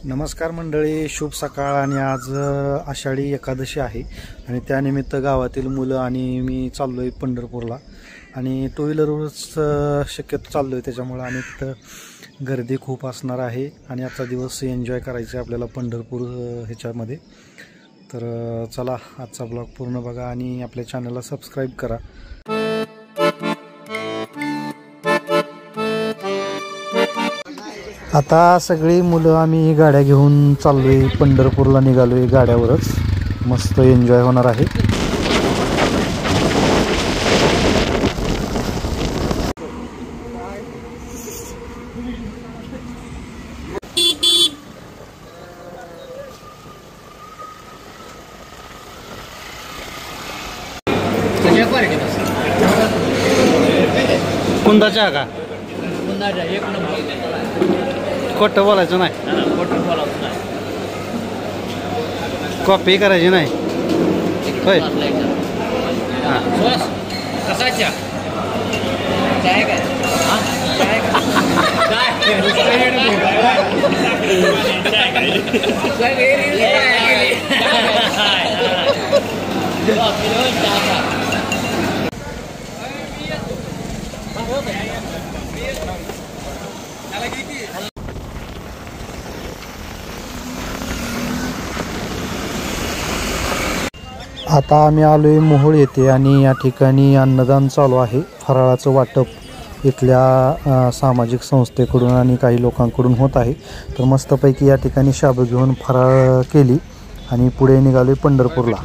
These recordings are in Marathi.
नमस्कार मंडळी, शुभ सकाळ. आणि आज आषाढी एकादशी आहे आणि त्यानिमित्त गावातील मुलं आणि मी चाललो आहे पंढरपूरला. आणि टू व्हीलरवरच शक्यतो चाललो आहे, त्याच्यामुळं आणि तिथं गर्दी खूप असणार आहे आणि आजचा दिवस एन्जॉय करायचा आहे आपल्याला पंढरपूर ह्याच्यामध्ये. तर चला, आजचा ब्लॉग पूर्ण बघा आणि आपल्या चॅनलला सबस्क्राईब करा. आता सगळी मुलं आम्ही गाड्या घेऊन चाललोय पंढरपूरला, निघालोय गाड्यावरच. मस्त एन्जॉय होणार आहे. कुंदाच्या का एक खोटं बोलायचं नाही, कॉपी करायची नाही. होय, कसाच्या आता आम्ही आलोय मोहोळ येथे आणि या ठिकाणी अन्नदान चालू आहे. फराळाचं वाटप इथल्या सामाजिक संस्थेकडून आणि काही लोकांकडून होत आहे. तर मस्तपैकी या ठिकाणी शाबू घेऊन फराळ केली आणि पुढे निघालोय पंढरपूरला.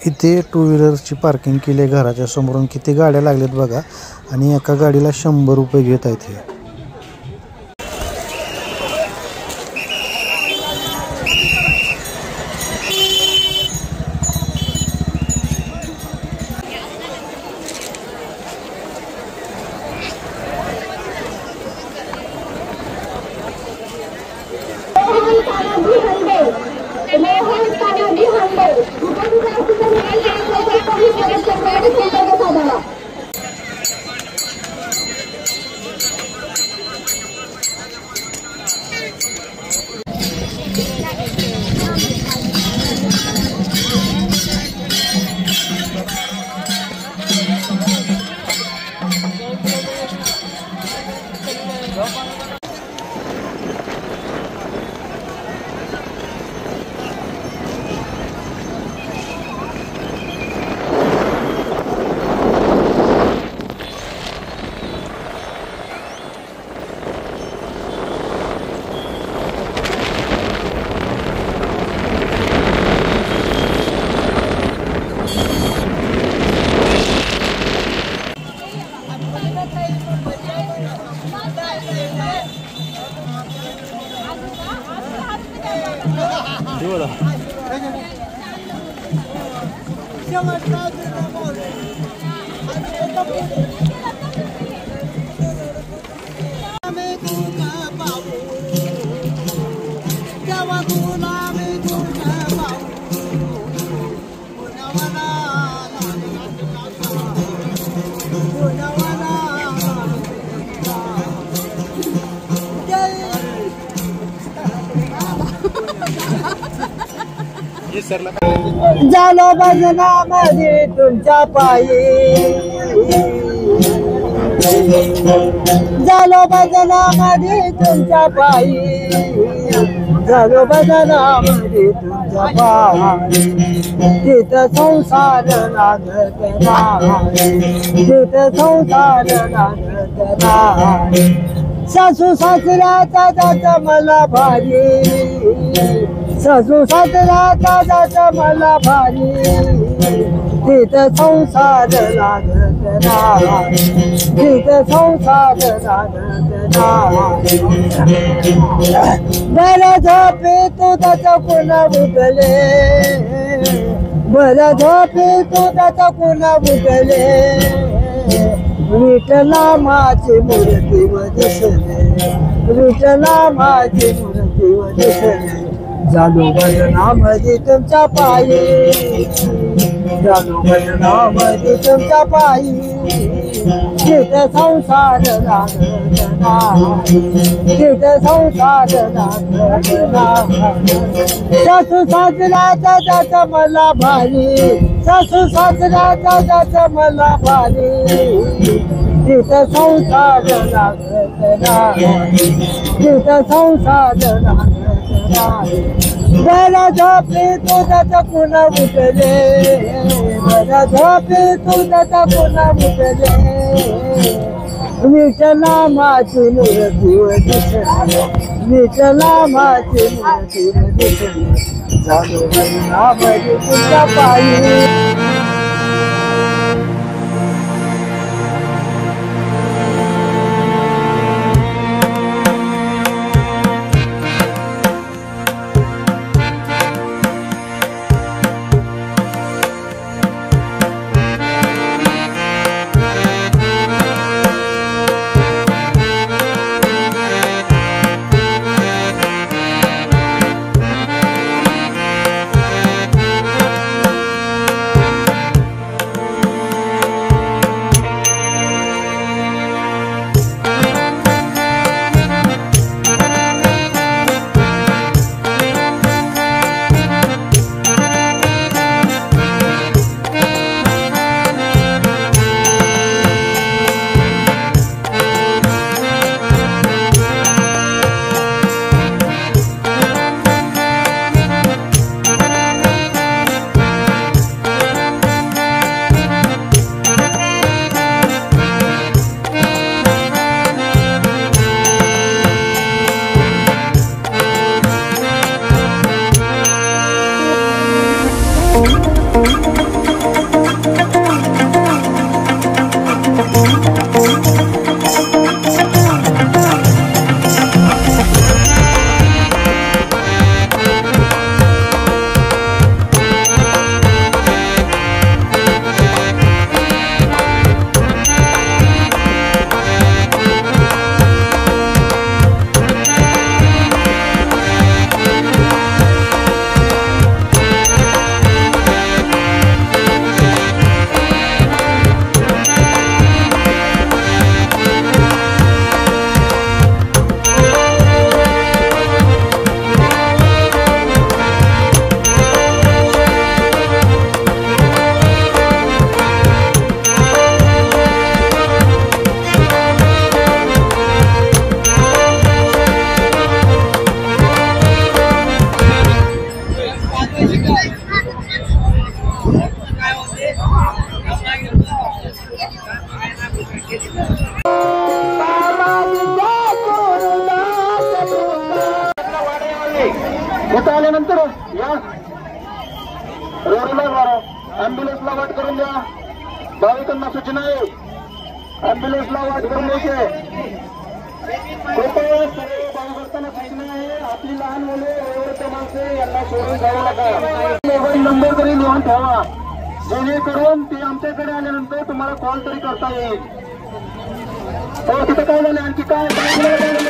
इथे टू व्हीलरची पार्किंग केली आहे घराच्या समोरून. किती गाड्या लागल्यात बघा, आणि एका गाडीला 100 रुपये घेत आहेत हे. झालो भजनामध्ये तुमच्या पायी, झालो भजनामध्ये तुमच्या पायी, झालो भजनामध्ये तुमच्या पायी. तिथं संसार लागत नाही, तिथं संसार लागत नाही. सासू सासऱ्याचा जात मला भारी, सासू सासऱ्याचा जात मला भारी. तिथं संसार लागत नाही, तिथं संसार लागत नाही. बरं झोपे तू त्याचा पुन्हा उठले, बरं झोपे तू त्याचा पुन्हा उठले. विठला माझी मूर्ती व दिसले विठला माझी मूर्ती व दिसले जालो भजनामध्ये तुमच्या पायी जालो भजनामध्ये तुमच्या पायी जिथ संसार लागत नाही जिथ संसार लागत नाही सासू सासऱ्याचा जात मला भारी सासू सासऱ्याचा जात मला भारी जिथ संसार लागत नाही जिथ संसार लागत नाही बरा झोपे तुझ्याचा पुन्हा उठले बरा झोपे तुझ्याचा पुन्हा उठले विठला माझी मूर्ती व दिसले विठला माझी मूर्ती व दिसले झालो भजनामध्ये तुझ्या पायी इथं आल्यानंतर या रोडला ॲम्ब्युलन्सला वाट करून द्या. भाविकांना सूचना आहे, ॲम्ब्युलन्सला वाट करून द्यायचे. कृपया सगळे भाविकांना सूचना आहे, आपली लहान मुले वयोवृद्ध माणसे यांना सोडून जाऊ नका. मोबाईल नंबर तरी लिहून ठेवा, जेणेकरून ते आमच्याकडे आल्यानंतर तुम्हाला कॉल तरी करता येईल. हो, तिथं काय झालं, आणखी काय तुम्ही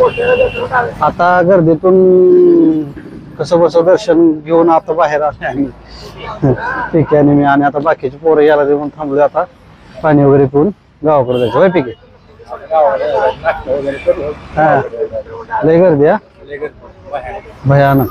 आता गर्दीतून कसं बसं दर्शन घेऊन आता बाहेर आले आम्ही. ठीक आहे. मी आणि आता बाकीचे पोरं यायला देऊन थांबलोय. आता पाणी वगैरे पिऊन गावाकडे जायचं. होय ठीक आहे. हा लय गर्दी हा भयानक.